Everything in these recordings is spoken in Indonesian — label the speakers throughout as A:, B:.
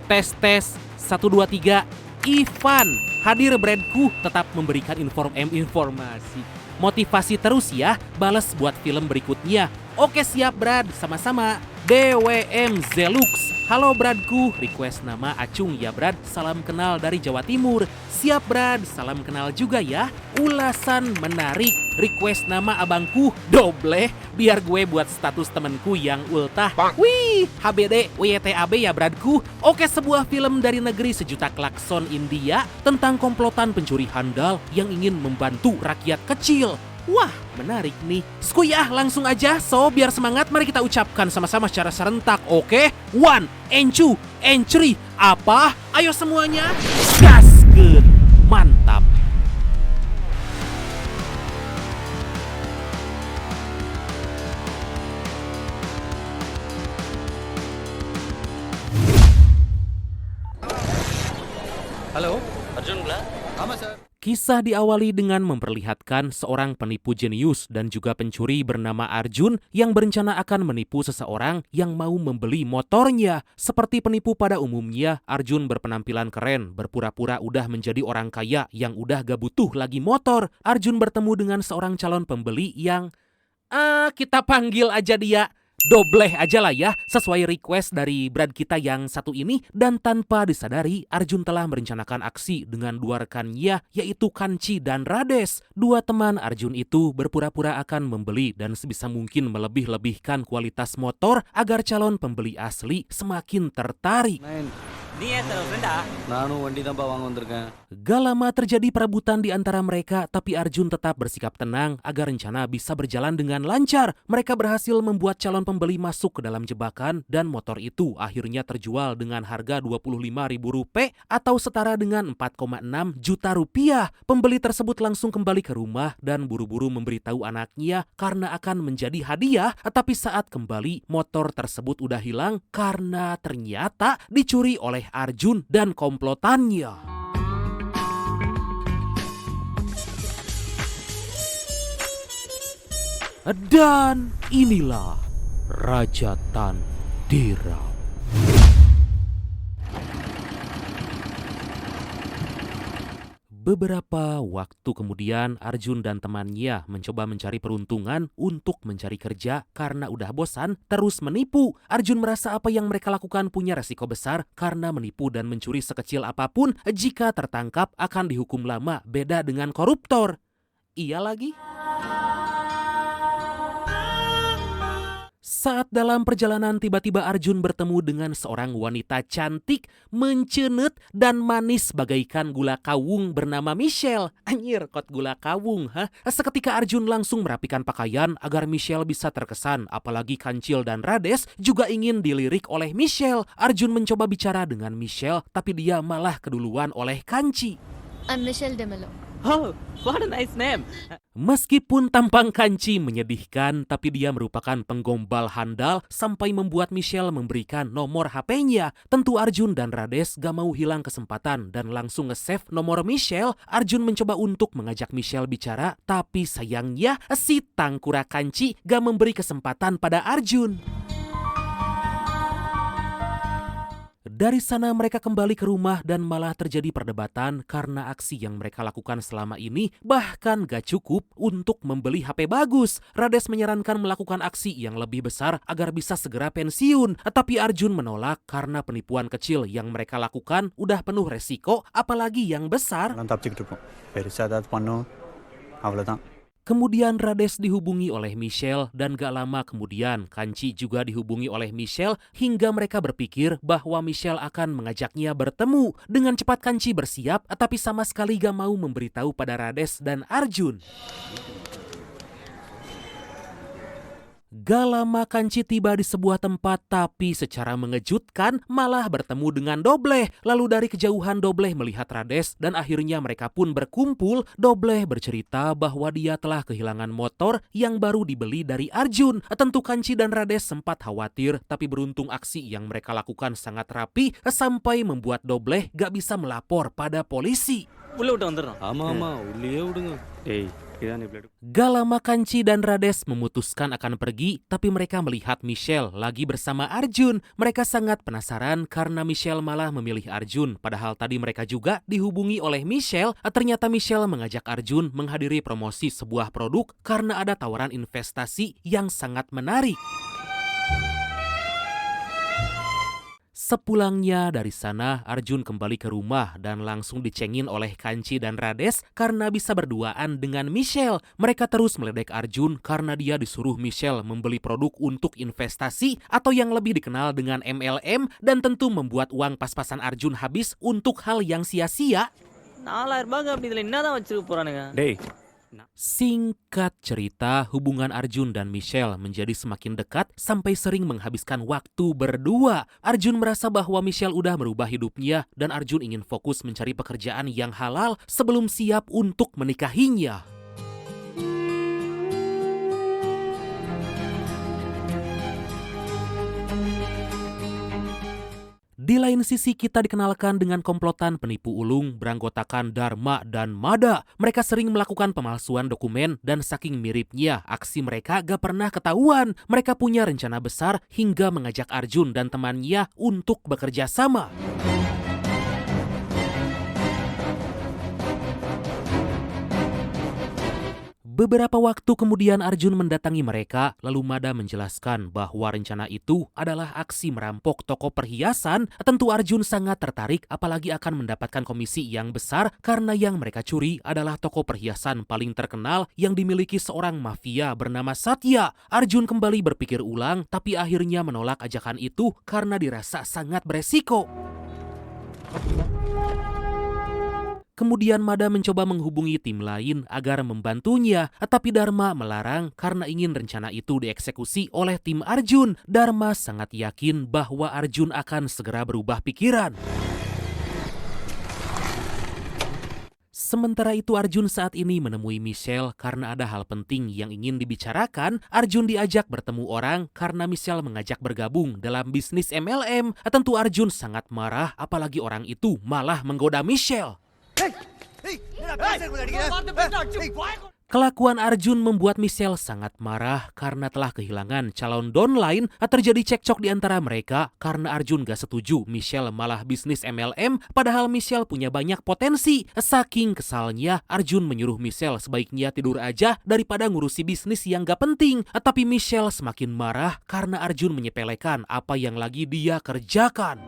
A: Tes 1 2 3. Ivan, hadir Bradku tetap memberikan informasi. Motivasi terus ya, balas buat film berikutnya. Oke siap Brad, sama-sama. DWM Zelux. Halo Bradku, request nama Acung ya Brad, salam kenal dari Jawa Timur. Siap Brad, salam kenal juga ya. Ulasan menarik, request nama abangku Dobleh, biar gue buat status temenku yang ultah. Wih, HBD, WYTAB ya Bradku. Oke, sebuah film dari negeri sejuta klakson India tentang komplotan pencuri handal yang ingin membantu rakyat kecil. Wah, menarik nih. Skuyah, langsung aja. So, biar semangat, mari kita ucapkan sama-sama secara serentak, oke? 1, and 2, and 3. Apa? Ayo semuanya, gaskeun. Mantap.
B: Halo, Arjun Gula? Ama sir.
A: Kisah diawali dengan memperlihatkan seorang penipu jenius dan juga pencuri bernama Arjun yang berencana akan menipu seseorang yang mau membeli motornya. Seperti penipu pada umumnya, Arjun berpenampilan keren, berpura-pura udah menjadi orang kaya yang udah gak butuh lagi motor. Arjun bertemu dengan seorang calon pembeli yang kita panggil aja dia Dobleh aja lah ya, sesuai request dari Brad kita yang satu ini. Dan tanpa disadari, Arjun telah merencanakan aksi dengan dua rekannya, yaitu Kanci dan Rades. Dua teman Arjun itu berpura-pura akan membeli dan sebisa mungkin melebih-lebihkan kualitas motor agar calon pembeli asli semakin tertarik. Gak lama terjadi perebutan di antara mereka, tapi Arjun tetap bersikap tenang agar rencana bisa berjalan dengan lancar. Mereka berhasil membuat calon pembeli masuk ke dalam jebakan dan motor itu akhirnya terjual dengan harga Rp25.000 atau setara dengan 4,6 juta rupiah. Pembeli tersebut langsung kembali ke rumah dan buru-buru memberitahu anaknya karena akan menjadi hadiah. Tapi saat kembali, motor tersebut udah hilang karena ternyata dicuri oleh Arjun dan komplotannya. Dan inilah Raja Tandira. Beberapa waktu kemudian, Arjun dan temannya mencoba mencari peruntungan untuk mencari kerja karena udah bosan terus menipu. Arjun merasa apa yang mereka lakukan punya resiko besar karena menipu dan mencuri sekecil apapun jika tertangkap akan dihukum lama, beda dengan koruptor. Iya lagi. Saat dalam perjalanan tiba-tiba Arjun bertemu dengan seorang wanita cantik, mencenet dan manis bagaikan gula kawung bernama Michelle. Anjir, kot gula kawung, ha? Seketika Arjun langsung merapikan pakaian agar Michelle bisa terkesan, apalagi Kancil dan Rades juga ingin dilirik oleh Michelle. Arjun mencoba bicara dengan Michelle, tapi dia malah keduluan oleh Kanci.
C: I'm Michelle Demelo.
D: Oh, what a nice name.
A: Meskipun tampang Kanci menyedihkan, tapi dia merupakan penggombal handal sampai membuat Michelle memberikan nomor HP-nya. Tentu Arjun dan Rades gak mau hilang kesempatan dan langsung nge-save nomor Michelle. Arjun mencoba untuk mengajak Michelle bicara, tapi sayangnya si Tangkura Kanci gak memberi kesempatan pada Arjun. Dari sana mereka kembali ke rumah dan malah terjadi perdebatan karena aksi yang mereka lakukan selama ini bahkan gak cukup untuk membeli HP bagus. Rades menyarankan melakukan aksi yang lebih besar agar bisa segera pensiun. Tapi Arjun menolak karena penipuan kecil yang mereka lakukan udah penuh resiko, apalagi yang besar. Kemudian Rades dihubungi oleh Michelle dan gak lama kemudian Kanci juga dihubungi oleh Michelle hingga mereka berpikir bahwa Michelle akan mengajaknya bertemu. Dengan cepat Kanci bersiap tapi sama sekali gak mau memberitahu pada Rades dan Arjun. Gak lama Kanci tiba di sebuah tempat tapi secara mengejutkan malah bertemu dengan Dobleh. Lalu dari kejauhan Dobleh melihat Rades dan akhirnya mereka pun berkumpul. Dobleh bercerita bahwa dia telah kehilangan motor yang baru dibeli dari Arjun. Tentu Kanci dan Rades sempat khawatir tapi beruntung aksi yang mereka lakukan sangat rapi sampai membuat Dobleh gak bisa melapor pada polisi. Gak lama Kanci dan Rades memutuskan akan pergi, tapi mereka melihat Michelle lagi bersama Arjun. Mereka sangat penasaran karena Michelle malah memilih Arjun. Padahal tadi mereka juga dihubungi oleh Michelle. Ternyata Michelle mengajak Arjun menghadiri promosi sebuah produk karena ada tawaran investasi yang sangat menarik. Sepulangnya dari sana, Arjun kembali ke rumah dan langsung dicengin oleh Kanci dan Rades karena bisa berduaan dengan Michelle. Mereka terus meledek Arjun karena dia disuruh Michelle membeli produk untuk investasi atau yang lebih dikenal dengan MLM dan tentu membuat uang pas-pasan Arjun habis untuk hal yang sia-sia.
D: 4000 ரூபாய்க்கு அப்படி இதுல என்னதான் வச்சிருக்க போறானுங்க?
A: Singkat cerita, hubungan Arjun dan Michelle menjadi semakin dekat sampai sering menghabiskan waktu berdua. Arjun merasa bahwa Michelle udah merubah hidupnya dan Arjun ingin fokus mencari pekerjaan yang halal sebelum siap untuk menikahinya. Di lain sisi kita dikenalkan dengan komplotan penipu ulung beranggotakan Dharma dan Mada. Mereka sering melakukan pemalsuan dokumen dan saking miripnya aksi mereka gak pernah ketahuan. Mereka punya rencana besar hingga mengajak Arjun dan temannya untuk bekerja sama. Beberapa waktu kemudian Arjun mendatangi mereka, lalu Mada menjelaskan bahwa rencana itu adalah aksi merampok toko perhiasan. Tentu Arjun sangat tertarik apalagi akan mendapatkan komisi yang besar karena yang mereka curi adalah toko perhiasan paling terkenal yang dimiliki seorang mafia bernama Satya. Arjun kembali berpikir ulang tapi akhirnya menolak ajakan itu karena dirasa sangat beresiko. Kemudian Mada mencoba menghubungi tim lain agar membantunya, tapi Dharma melarang karena ingin rencana itu dieksekusi oleh tim Arjun. Dharma sangat yakin bahwa Arjun akan segera berubah pikiran. Sementara itu Arjun saat ini menemui Michelle karena ada hal penting yang ingin dibicarakan. Arjun diajak bertemu orang karena Michelle mengajak bergabung dalam bisnis MLM. Tentu Arjun sangat marah apalagi orang itu malah menggoda Michelle. Kelakuan Arjun membuat Michelle sangat marah karena telah kehilangan calon downline. Terjadi cekcok di antara mereka karena Arjun gak setuju Michelle malah bisnis MLM padahal Michelle punya banyak potensi. Saking kesalnya Arjun menyuruh Michelle sebaiknya tidur aja daripada ngurusi bisnis yang gak penting. Tapi Michelle semakin marah karena Arjun menyepelekan apa yang lagi dia kerjakan.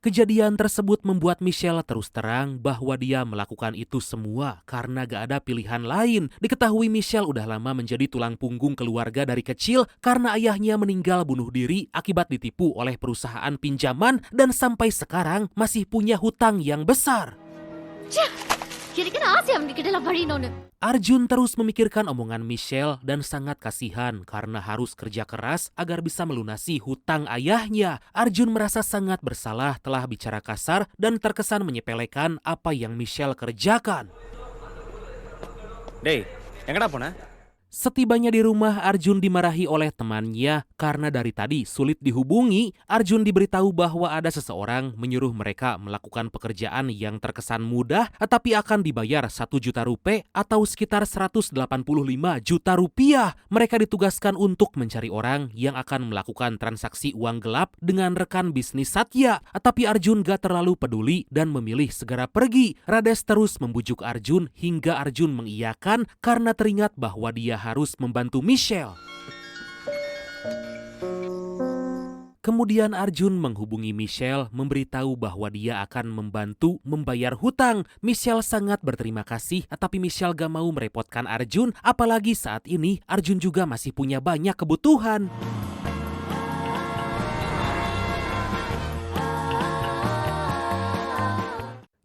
A: Kejadian tersebut membuat Michelle terus terang bahwa dia melakukan itu semua karena gak ada pilihan lain. Diketahui Michelle udah lama menjadi tulang punggung keluarga dari kecil karena ayahnya meninggal bunuh diri akibat ditipu oleh perusahaan pinjaman dan sampai sekarang masih punya hutang yang besar. Arjun terus memikirkan omongan Michelle dan sangat kasihan karena harus kerja keras agar bisa melunasi hutang ayahnya. Arjun merasa sangat bersalah telah bicara kasar dan terkesan menyepelekan apa yang Michelle kerjakan.
B: Dey, எங்கடா போன?
A: Setibanya di rumah, Arjun dimarahi oleh temannya karena dari tadi sulit dihubungi. Arjun diberitahu bahwa ada seseorang menyuruh mereka melakukan pekerjaan yang terkesan mudah tapi akan dibayar 1 juta rupiah atau sekitar 185 juta rupiah. Mereka ditugaskan untuk mencari orang yang akan melakukan transaksi uang gelap dengan rekan bisnis Satya. Tapi Arjun gak terlalu peduli dan memilih segera pergi. Rades terus membujuk Arjun hingga Arjun mengiyakan karena teringat bahwa dia harus membantu Michelle. Kemudian Arjun menghubungi Michelle memberitahu bahwa dia akan membantu membayar hutang. Michelle sangat berterima kasih, tapi Michelle gak mau merepotkan Arjun, apalagi saat ini Arjun juga masih punya banyak kebutuhan.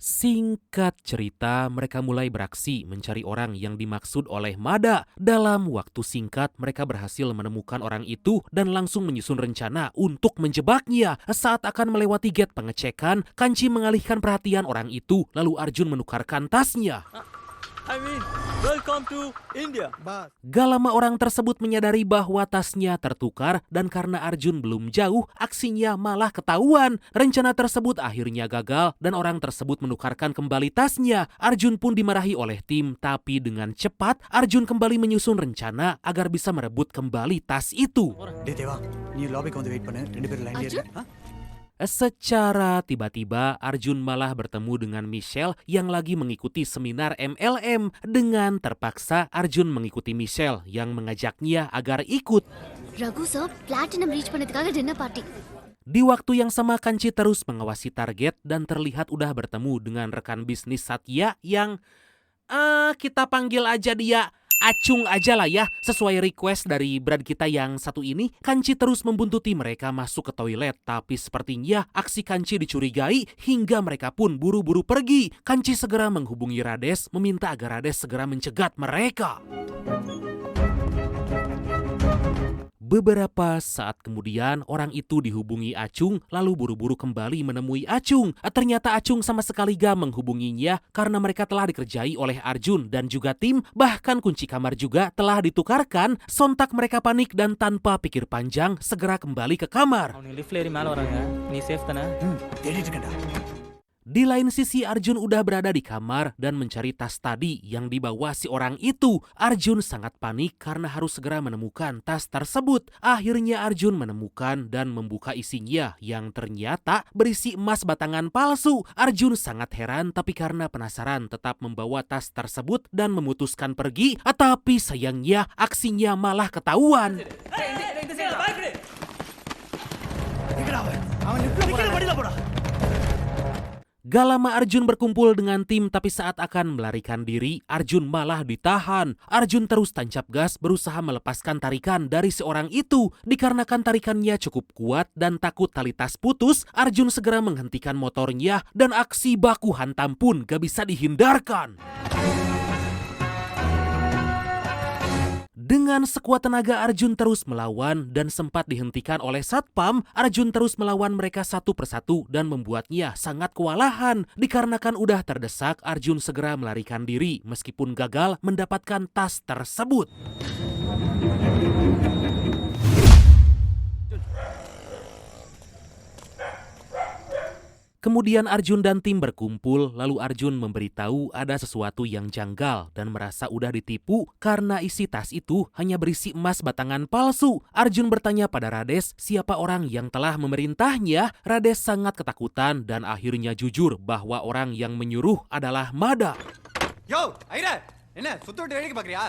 A: Singkat cerita, mereka mulai beraksi mencari orang yang dimaksud oleh Mada. Dalam waktu singkat, mereka berhasil menemukan orang itu dan langsung menyusun rencana untuk menjebaknya. Saat akan melewati gate pengecekan, Kanci mengalihkan perhatian orang itu, lalu Arjun menukarkan tasnya.
D: I mean, welcome to India.
A: Gak lama orang tersebut menyadari bahwa tasnya tertukar dan karena Arjun belum jauh, aksinya malah ketahuan. Rencana tersebut akhirnya gagal dan orang tersebut menukarkan kembali tasnya. Arjun pun dimarahi oleh tim, tapi dengan cepat Arjun kembali menyusun rencana agar bisa merebut kembali tas itu. Secara tiba-tiba Arjun malah bertemu dengan Michelle yang lagi mengikuti seminar MLM. Dengan terpaksa Arjun mengikuti Michelle yang mengajaknya agar ikut.
C: Raghu sir, platinum reach பண்ணதுக்காக dinner party.
A: Di waktu yang sama Kanci terus mengawasi target dan terlihat udah bertemu dengan rekan bisnis Satya yang kita panggil aja dia Acung aja lah ya, sesuai request dari Brad kita yang satu ini. Kanci terus membuntuti mereka masuk ke toilet, tapi sepertinya aksi Kanci dicurigai hingga mereka pun buru-buru pergi. Kanci segera menghubungi Rades, meminta agar Rades segera mencegat mereka. Beberapa saat kemudian orang itu dihubungi Acung lalu buru-buru kembali menemui Acung. Ternyata Acung sama sekali gak menghubunginya karena mereka telah dikerjai oleh Arjun dan juga tim. Bahkan kunci kamar juga telah ditukarkan. Sontak mereka panik dan tanpa pikir panjang segera kembali ke kamar.
D: அவனுங்க லிஃப்ட்ல ஏறி மேல வராங்க. நீ சேஃப் தானே?
A: Di lain sisi Arjun udah berada di kamar dan mencari tas tadi yang dibawa si orang itu. Arjun sangat panik karena harus segera menemukan tas tersebut. Akhirnya Arjun menemukan dan membuka isinya yang ternyata berisi emas batangan palsu. Arjun sangat heran tapi karena penasaran tetap membawa tas tersebut dan memutuskan pergi. Tapi sayangnya aksinya malah ketahuan. Gak lama Arjun berkumpul dengan tim tapi saat akan melarikan diri, Arjun malah ditahan. Arjun terus tancap gas berusaha melepaskan tarikan dari seorang itu. Dikarenakan tarikannya cukup kuat dan takut tali tas putus, Arjun segera menghentikan motornya dan aksi baku hantam pun gak bisa dihindarkan. Dengan sekuat tenaga Arjun terus melawan dan sempat dihentikan oleh Satpam. Arjun terus melawan mereka satu persatu dan membuatnya sangat kewalahan. Dikarenakan udah terdesak, Arjun segera melarikan diri meskipun gagal mendapatkan tas tersebut. Kemudian Arjun dan tim berkumpul, lalu Arjun memberitahu ada sesuatu yang janggal dan merasa udah ditipu karena isi tas itu hanya berisi emas batangan palsu. Arjun bertanya pada Rades siapa orang yang telah memerintahnya. Rades sangat ketakutan dan akhirnya jujur bahwa orang yang menyuruh adalah Mada.
B: Yo, Aira, என்ன சுத்தோட்டு வேடிக்கை பார்க்கறியா?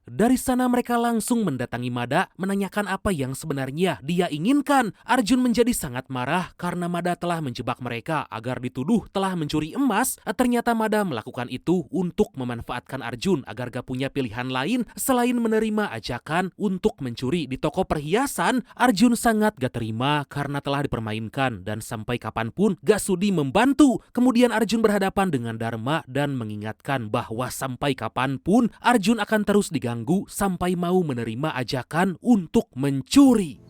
A: Dari sana mereka langsung mendatangi Mada menanyakan apa yang sebenarnya dia inginkan. Arjun menjadi sangat marah karena Mada telah menjebak mereka agar dituduh telah mencuri emas. Ternyata Mada melakukan itu untuk memanfaatkan Arjun agar gak punya pilihan lain selain menerima ajakan untuk mencuri di toko perhiasan. Arjun sangat gak terima karena telah dipermainkan dan sampai kapanpun gak sudi membantu. Kemudian Arjun berhadapan dengan Dharma dan mengingatkan bahwa sampai kapanpun Arjun akan terus diganggu sampai mau menerima ajakan untuk mencuri.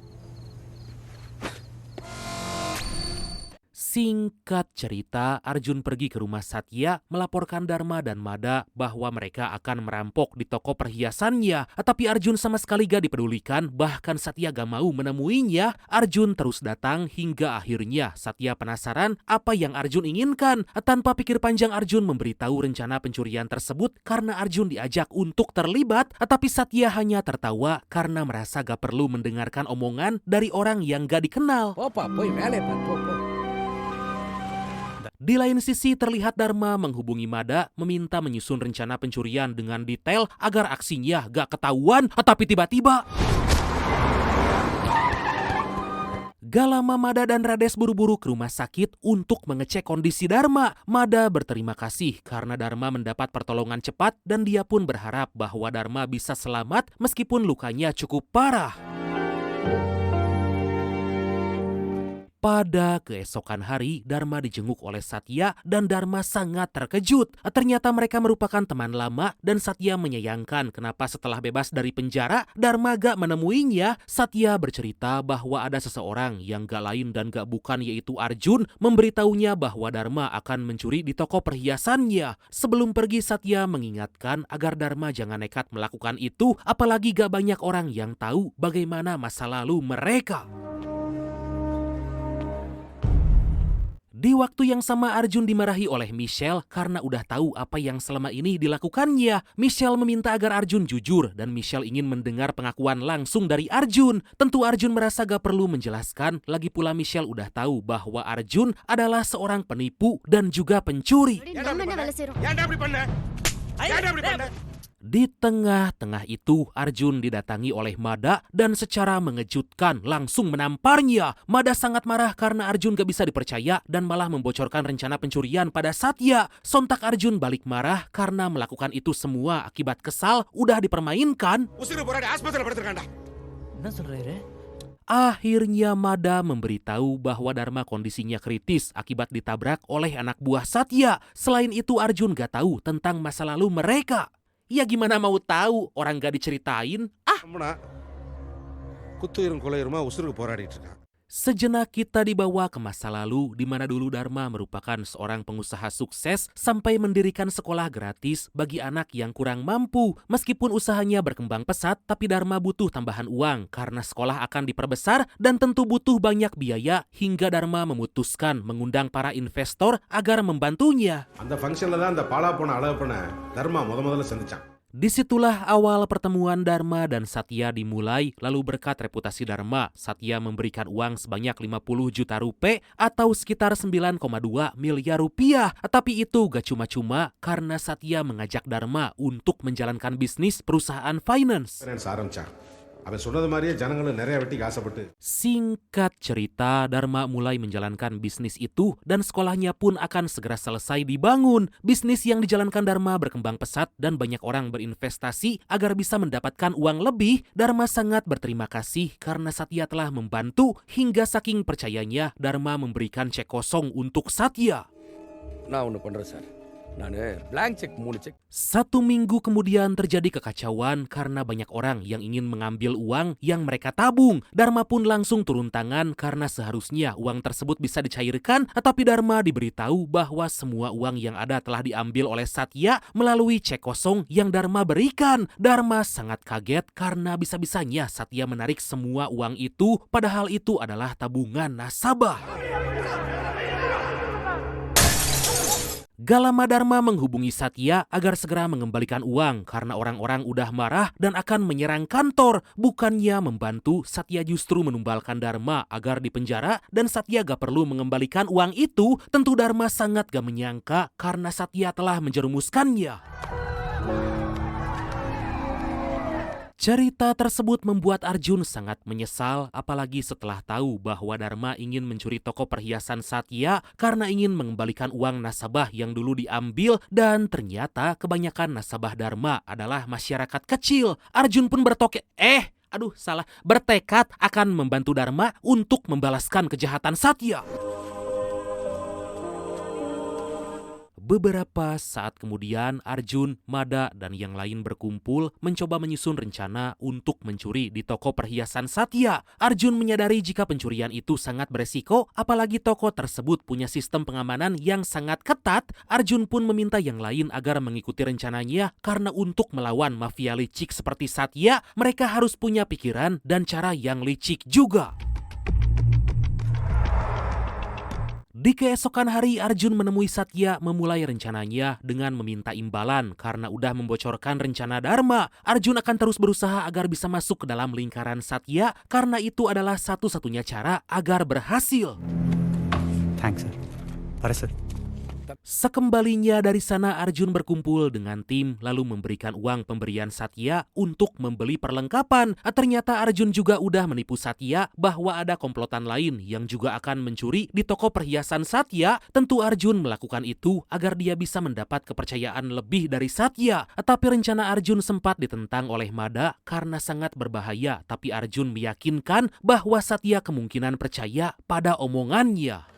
A: Singkat cerita, Arjun pergi ke rumah Satya melaporkan Dharma dan Mada bahwa mereka akan merampok di toko perhiasannya. Tapi Arjun sama sekali gak dipedulikan, bahkan Satya gak mau menemuinya. Arjun terus datang hingga akhirnya Satya penasaran apa yang Arjun inginkan. Tanpa pikir panjang Arjun memberitahu rencana pencurian tersebut karena Arjun diajak untuk terlibat. Tapi Satya hanya tertawa karena merasa gak perlu mendengarkan omongan dari orang yang gak dikenal. Di lain sisi terlihat Dharma menghubungi Mada meminta menyusun rencana pencurian dengan detail agar aksinya gak ketahuan. Tapi tiba-tiba gak lama Mada dan Rades buru-buru ke rumah sakit untuk mengecek kondisi Dharma. Mada berterima kasih karena Dharma mendapat pertolongan cepat dan dia pun berharap bahwa Dharma bisa selamat meskipun lukanya cukup parah. Pada keesokan hari, Dharma dijenguk oleh Satya dan Dharma sangat terkejut. Ternyata mereka merupakan teman lama dan Satya menyayangkan kenapa setelah bebas dari penjara, Dharma gak menemuinya. Satya bercerita bahwa ada seseorang yang gak lain dan gak bukan yaitu Arjun memberitahunya bahwa Dharma akan mencuri di toko perhiasannya. Sebelum pergi, Satya mengingatkan agar Dharma jangan nekat melakukan itu, apalagi gak banyak orang yang tahu bagaimana masa lalu mereka. Di waktu yang sama, Arjun dimarahi oleh Michelle karena udah tahu apa yang selama ini dilakukannya. Michelle meminta agar Arjun jujur dan Michelle ingin mendengar pengakuan langsung dari Arjun. Tentu Arjun merasa gak perlu menjelaskan, lagi pula Michelle udah tahu bahwa Arjun adalah seorang penipu dan juga pencuri.
C: நம்ம என்ன வேலை செய்றோம்?
A: Di tengah-tengah itu, Arjun didatangi oleh Mada dan secara mengejutkan langsung menamparnya. Mada sangat marah karena Arjun gak bisa dipercaya dan malah membocorkan rencana pencurian pada Satya. Sontak Arjun balik marah karena melakukan itu semua akibat kesal udah dipermainkan.
D: என்ன சொல்றாரு?
A: Akhirnya Mada memberitahu bahwa Dharma kondisinya kritis akibat ditabrak oleh anak buah Satya. Selain itu, Arjun gak tahu tentang masa lalu mereka. Ya gimana mau tahu, orang gak diceritain?
E: குத்துயிரும் கொலையுருமா உசுருக்கு போராடிட்டு இருக்கான்.
A: Sejenak kita dibawa ke masa lalu di mana dulu Dharma merupakan seorang pengusaha sukses sampai mendirikan sekolah gratis bagi anak yang kurang mampu. Meskipun usahanya berkembang pesat, tapi Dharma butuh tambahan uang karena sekolah akan diperbesar dan tentu butuh banyak biaya hingga Dharma memutuskan mengundang para investor agar membantunya.
E: அந்த ஃபங்க்ஷன்ல தான் அந்த பாலா போன அழகப்பனை தர்மா முதல்ல சந்திச்சான்.
A: Disitulah awal pertemuan Dharma dan Satya dimulai, lalu berkat reputasi Dharma, Satya memberikan uang sebanyak 50 juta rupiah atau sekitar 9,2 miliar rupiah. Tapi itu gak cuma-cuma karena Satya mengajak Dharma untuk menjalankan bisnis perusahaan finance.
E: ஆரம்பிச்சான். அவன் சொன்னது மாதிரியே ஜனங்களும் நிறைய வெட்டிக்கு ஆசைப்பட்டு.
A: Singkat cerita, Dharma mulai menjalankan bisnis itu dan sekolahnya pun akan segera selesai dibangun. Bisnis yang dijalankan Dharma berkembang pesat dan banyak orang berinvestasi agar bisa mendapatkan uang lebih. Dharma sangat berterima kasih karena Satya telah membantu, hingga saking percayanya Dharma memberikan cek kosong untuk Satya.
F: நான் ஒன்று பண்ணுறேன் சார். நான் blank check 3 cek.
A: 1 minggu kemudian terjadi kekacauan karena banyak orang yang ingin mengambil uang yang mereka tabung. Dharma pun langsung turun tangan karena seharusnya uang tersebut bisa dicairkan, tetapi Dharma diberitahu bahwa semua uang yang ada telah diambil oleh Satya melalui cek kosong yang Dharma berikan. Dharma sangat kaget karena bisa-bisanya Satya menarik semua uang itu, padahal itu adalah tabungan nasabah. Gak lama Dharma menghubungi Satya agar segera mengembalikan uang karena orang-orang udah marah dan akan menyerang kantor. Bukannya membantu, Satya justru menumbalkan Dharma agar dipenjara dan Satya gak perlu mengembalikan uang itu. Tentu Dharma sangat gak menyangka karena Satya telah menjerumuskannya. Cerita tersebut membuat Arjun sangat menyesal, apalagi setelah tahu bahwa Dharma ingin mencuri toko perhiasan Satya karena ingin mengembalikan uang nasabah yang dulu diambil, dan ternyata kebanyakan nasabah Dharma adalah masyarakat kecil. Arjun pun bertekad akan membantu Dharma untuk membalaskan kejahatan Satya. Beberapa saat kemudian, Arjun, Mada, dan yang lain berkumpul mencoba menyusun rencana untuk mencuri di toko perhiasan Satya. Arjun menyadari jika pencurian itu sangat beresiko, apalagi toko tersebut punya sistem pengamanan yang sangat ketat. Arjun pun meminta yang lain agar mengikuti rencananya karena untuk melawan mafia licik seperti Satya, mereka harus punya pikiran dan cara yang licik juga. Di keesokan hari, Arjun menemui Satya memulai rencananya dengan meminta imbalan karena udah membocorkan rencana Dharma. Arjun akan terus berusaha agar bisa masuk ke dalam lingkaran Satya karena itu adalah satu-satunya cara agar berhasil.
B: Thanks, sir. Pare, sir.
F: Sat.
A: Sekembalinya dari sana, Arjun berkumpul dengan tim lalu memberikan uang pemberian Satya untuk membeli perlengkapan. Ternyata Arjun juga udah menipu Satya bahwa ada komplotan lain yang juga akan mencuri di toko perhiasan Satya. Tentu Arjun melakukan itu agar dia bisa mendapat kepercayaan lebih dari Satya. Tapi rencana Arjun sempat ditentang oleh Mada karena sangat berbahaya. Tapi Arjun meyakinkan bahwa Satya kemungkinan percaya pada omongannya.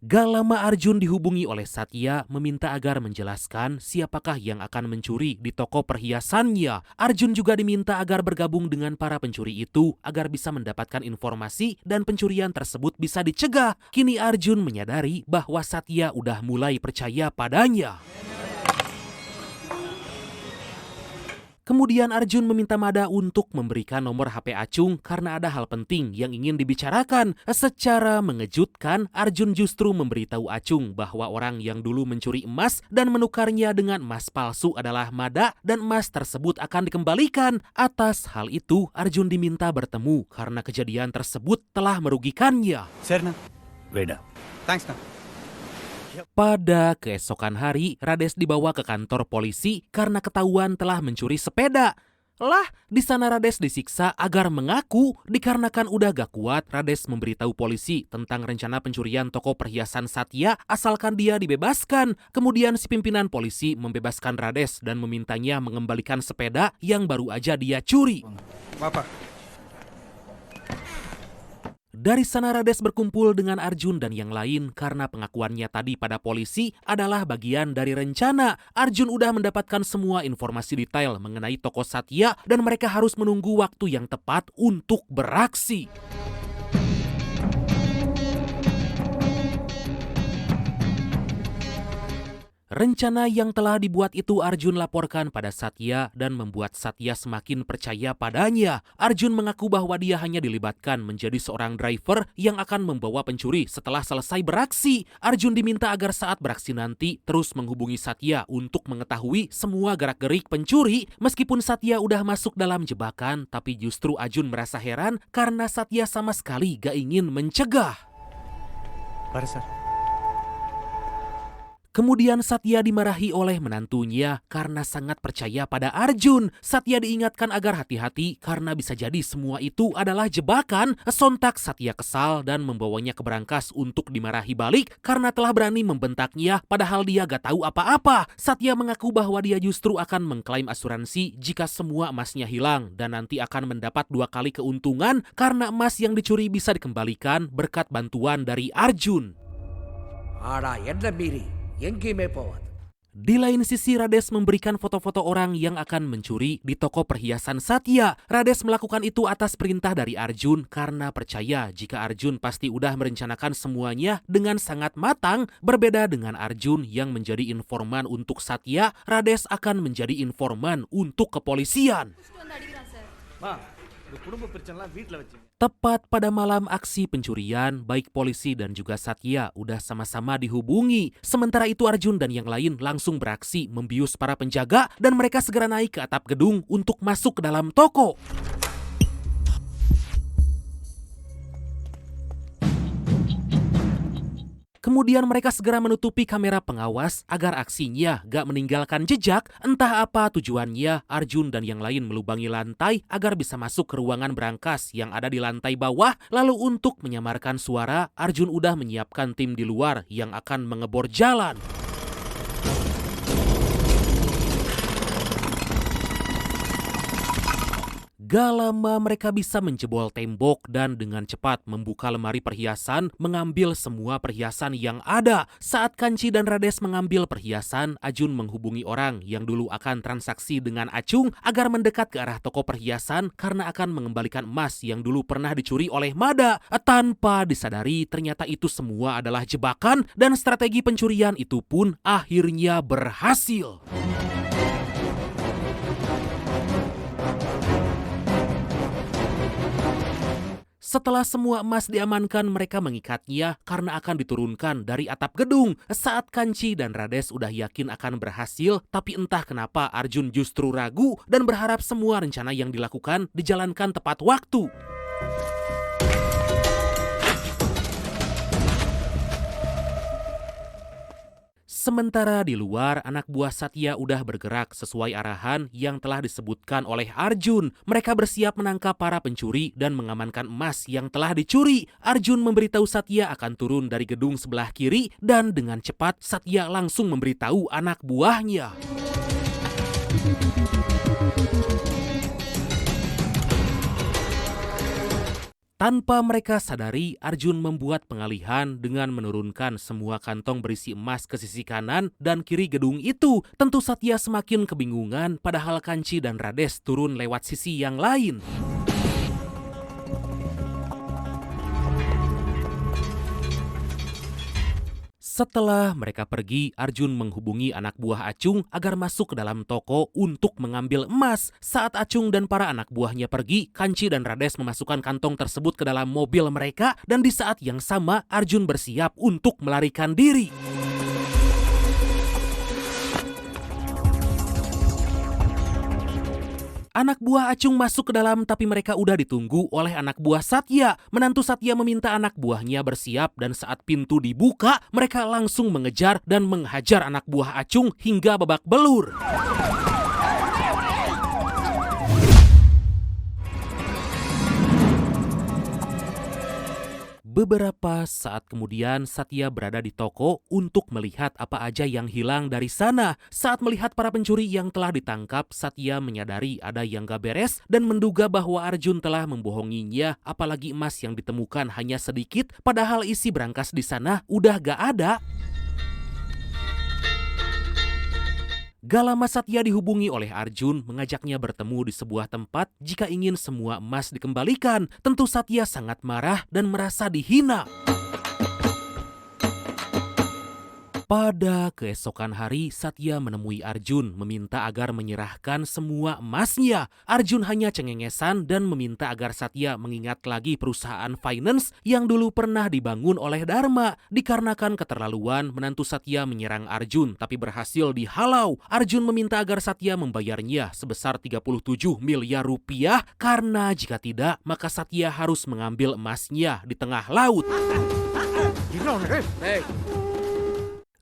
A: Gak lama Arjun dihubungi oleh Satya meminta agar menjelaskan siapakah yang akan mencuri di toko perhiasannya. Arjun juga diminta agar bergabung dengan para pencuri itu agar bisa mendapatkan informasi dan pencurian tersebut bisa dicegah. Kini Arjun menyadari bahwa Satya udah mulai percaya padanya. Kemudian Arjun meminta Mada untuk memberikan nomor HP Acung karena ada hal penting yang ingin dibicarakan. Secara mengejutkan, Arjun justru memberitahu Acung bahwa orang yang dulu mencuri emas dan menukarnya dengan emas palsu adalah Mada dan emas tersebut akan dikembalikan. Atas hal itu, Arjun diminta bertemu karena kejadian tersebut telah merugikannya.
B: சரிண்ணா
F: Veda.
B: தேங்க்ஸ்ண்ணா.
A: Pada keesokan hari, Rades dibawa ke kantor polisi karena ketahuan telah mencuri sepeda. Lah, di sana Rades disiksa agar mengaku dikarenakan udah gak kuat. Rades memberitahu polisi tentang rencana pencurian toko perhiasan Satya asalkan dia dibebaskan. Kemudian si pimpinan polisi membebaskan Rades dan memintanya mengembalikan sepeda yang baru aja dia curi.
B: வாப்பா.
A: Dari sana Rades berkumpul dengan Arjun dan yang lain karena pengakuannya tadi pada polisi adalah bagian dari rencana. Arjun udah mendapatkan semua informasi detail mengenai toko Satya dan mereka harus menunggu waktu yang tepat untuk beraksi. Rencana yang telah dibuat itu Arjun laporkan pada Satya dan membuat Satya semakin percaya padanya. Arjun mengaku bahwa dia hanya dilibatkan menjadi seorang driver yang akan membawa pencuri setelah selesai beraksi. Arjun diminta agar saat beraksi nanti terus menghubungi Satya untuk mengetahui semua gerak-gerik pencuri. Meskipun Satya udah masuk dalam jebakan, tapi justru Arjun merasa heran karena Satya sama sekali gak ingin mencegah.
B: பாரு sir.
A: Kemudian Satya dimarahi oleh menantunya karena sangat percaya pada Arjun. Satya diingatkan agar hati-hati karena bisa jadi semua itu adalah jebakan. Sontak Satya kesal dan membawanya ke berangkas untuk dimarahi balik karena telah berani membentaknya padahal dia gak tahu apa-apa. Satya mengaku bahwa dia justru akan mengklaim asuransi jika semua emasnya hilang dan nanti akan mendapat 2 kali keuntungan karena emas yang dicuri bisa dikembalikan berkat bantuan dari Arjun.
F: ஆடா என்ன மீறி எங்கேயுமே போவாது.
A: Di lain sisi, Rades memberikan foto-foto orang yang akan mencuri di toko perhiasan Satya. Rades melakukan itu atas perintah dari Arjun karena percaya jika Arjun pasti udah merencanakan semuanya dengan sangat matang. Berbeda dengan Arjun yang menjadi informan untuk Satya, Rades akan menjadi informan untuk kepolisian.
D: மா இந்த குடும்ப பிரச்சனைலாம் வீட்டில் வச்சுங்க.
A: Tepat pada malam aksi pencurian, baik polisi dan juga Satya udah sama-sama dihubungi. Sementara itu Arjun dan yang lain langsung beraksi membius para penjaga dan mereka segera naik ke atap gedung untuk masuk ke dalam toko. Kemudian mereka segera menutupi kamera pengawas agar aksinya gak meninggalkan jejak. Entah apa tujuannya, Arjun dan yang lain melubangi lantai agar bisa masuk ke ruangan berangkas yang ada di lantai bawah. Lalu untuk menyamarkan suara, Arjun udah menyiapkan tim di luar yang akan mengebor jalan. Gak lama mereka bisa menjebol tembok dan dengan cepat membuka lemari perhiasan, mengambil semua perhiasan yang ada. Saat Kanci dan Rades mengambil perhiasan, Arjun menghubungi orang yang dulu akan transaksi dengan Acung agar mendekat ke arah toko perhiasan karena akan mengembalikan emas yang dulu pernah dicuri oleh Mada. Tanpa disadari, ternyata itu semua adalah jebakan dan strategi pencurian itu pun akhirnya berhasil. Setelah semua emas diamankan, mereka mengikatnya karena akan diturunkan dari atap gedung. Saat Kanci dan Rades udah yakin akan berhasil, tapi entah kenapa Arjun justru ragu dan berharap semua rencana yang dilakukan dijalankan tepat waktu. Sementara di luar, anak buah Satya udah bergerak sesuai arahan yang telah disebutkan oleh Arjun. Mereka bersiap menangkap para pencuri dan mengamankan emas yang telah dicuri. Arjun memberitahu Satya akan turun dari gedung sebelah kiri dan dengan cepat Satya langsung memberitahu anak buahnya. Tanpa mereka sadari, Arjun membuat pengalihan dengan menurunkan semua kantong berisi emas ke sisi kanan dan kiri gedung itu. Tentu Satya semakin kebingungan, padahal Kanci dan Rades turun lewat sisi yang lain. Setelah mereka pergi, Arjun menghubungi anak buah Acung agar masuk ke dalam toko untuk mengambil emas. Saat Acung dan para anak buahnya pergi, Kanci dan Rades memasukkan kantong tersebut ke dalam mobil mereka dan di saat yang sama Arjun bersiap untuk melarikan diri. Anak buah Acung masuk ke dalam tapi mereka udah ditunggu oleh anak buah Satya. Menantu Satya meminta anak buahnya bersiap dan saat pintu dibuka, mereka langsung mengejar dan menghajar anak buah Acung hingga babak belur. Beberapa saat kemudian Satya berada di toko untuk melihat apa aja yang hilang dari sana. Saat melihat para pencuri yang telah ditangkap, Satya menyadari ada yang gak beres dan menduga bahwa Arjun telah membohonginya, apalagi emas yang ditemukan hanya sedikit, padahal isi brankas di sana udah gak ada. Gak lama Satya dihubungi oleh Arjun, mengajaknya bertemu di sebuah tempat jika ingin semua emas dikembalikan. Tentu Satya sangat marah dan merasa dihina. Pada keesokan hari, Satya menemui Arjun meminta agar menyerahkan semua emasnya. Arjun hanya cengengesan dan meminta agar Satya mengingat lagi perusahaan finance yang dulu pernah dibangun oleh Dharma. Dikarenakan keterlaluan, menantu Satya menyerang Arjun tapi berhasil dihalau. Arjun meminta agar Satya membayarnya sebesar 37 miliar rupiah karena jika tidak, maka Satya harus mengambil emasnya di tengah laut.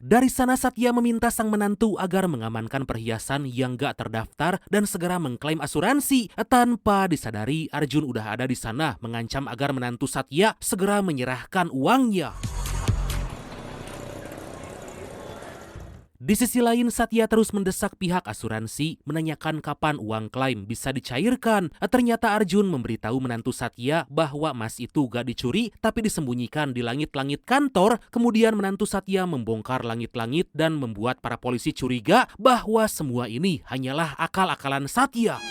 A: Dari sana Satya meminta sang menantu agar mengamankan perhiasan yang gak terdaftar dan segera mengklaim asuransi. Tanpa disadari, Arjun udah ada di sana mengancam agar menantu Satya segera menyerahkan uangnya. Di sisi lain, Satya terus mendesak pihak asuransi menanyakan kapan uang klaim bisa dicairkan. Ternyata Arjun memberitahu menantu Satya bahwa emas itu gak dicuri tapi disembunyikan di langit-langit kantor. Kemudian menantu Satya membongkar langit-langit dan membuat para polisi curiga bahwa semua ini hanyalah akal-akalan Satya.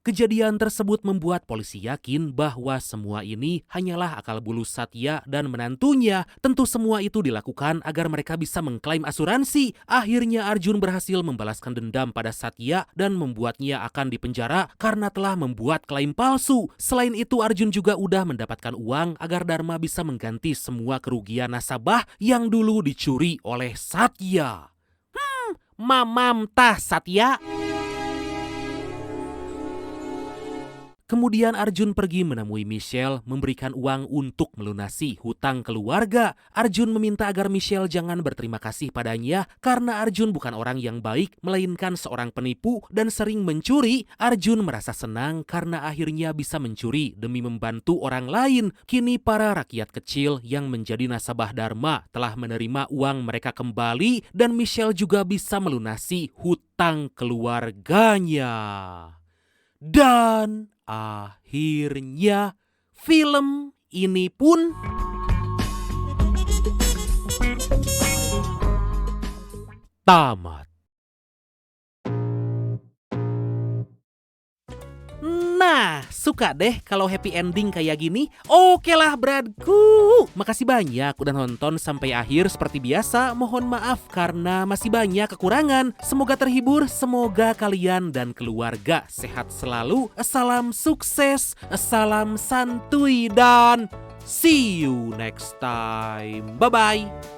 A: Kejadian tersebut membuat polisi yakin bahwa semua ini hanyalah akal bulus Satya dan menantunya. Tentu semua itu dilakukan agar mereka bisa mengklaim asuransi. Akhirnya Arjun berhasil membalaskan dendam pada Satya dan membuatnya akan dipenjara karena telah membuat klaim palsu. Selain itu Arjun juga udah mendapatkan uang agar Dharma bisa mengganti semua kerugian nasabah yang dulu dicuri oleh Satya. Mamam tah Satya. Kemudian Arjun pergi menemui Michelle, memberikan uang untuk melunasi hutang keluarga. Arjun meminta agar Michelle jangan berterima kasih padanya karena Arjun bukan orang yang baik, melainkan seorang penipu dan sering mencuri. Arjun merasa senang karena akhirnya bisa mencuri demi membantu orang lain. Kini para rakyat kecil yang menjadi nasabah Dharma telah menerima uang mereka kembali dan Michelle juga bisa melunasi hutang keluarganya. Dan akhirnya film ini pun tamat. Nah, suka deh kalau happy ending kayak gini. Oke lah bradku. Makasih banyak udah nonton sampai akhir. Seperti biasa, mohon maaf karena masih banyak kekurangan. Semoga terhibur, semoga kalian dan keluarga sehat selalu. Salam sukses, salam santuy dan see you next time. Bye-bye.